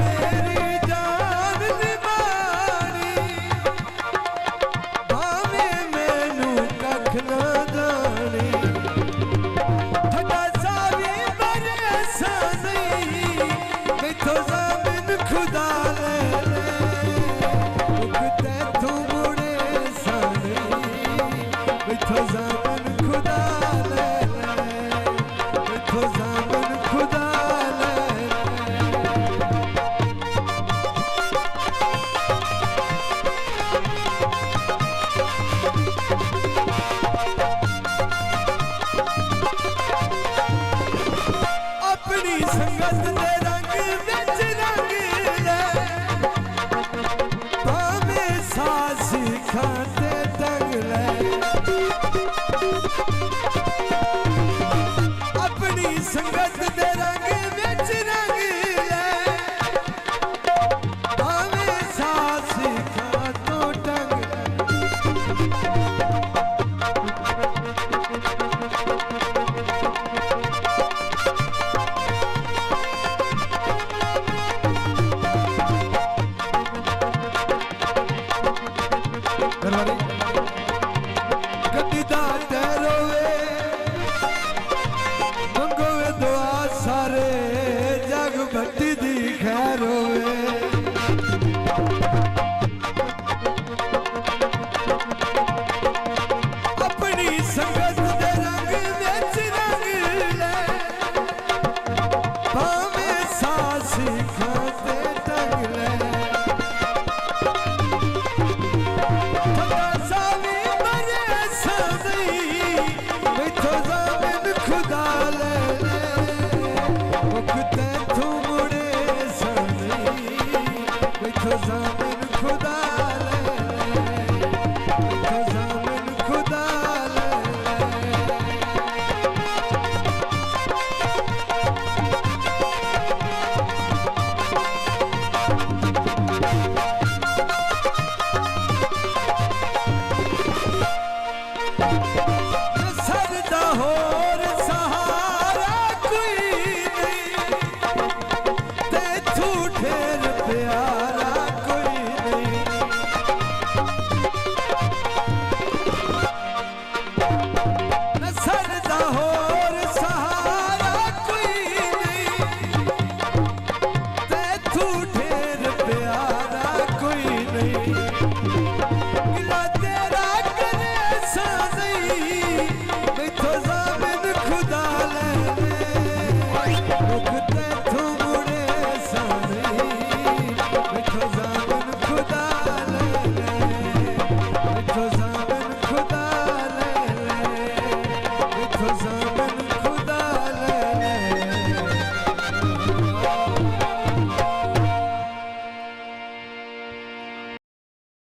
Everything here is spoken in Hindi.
मेरी जान निभानी भावे मैनू कख ना जानी थोड़ा सा भी भरोसा नहीं मैथों ज़मीन खुदा ले तैथों मुड़े सा नहीं मैथों ज़मीन खुदा ले मैथों ज़मीन खुदा ले अपनी संगत दे रंग विच रंग ले भावें सांस खाते दंग ले अपनी संगत दे रंग विच रंग ले भावें सांस खातो दंग गड्डी दा रोवे मंगोवे दुआ सारे जग भट्टी दी खैर होवे अपनी संगत दे रंग विच रंग ले भावें सांस खाते तंग ले मैथों ज़मीन खुदा ले तैथों मुड़े सा नहीं मैथों ज़मीन खुदा ले मैथों ज़मीन खुदा ले सरदा होर सहारा कोई नहीं तैथों ढेर प्यार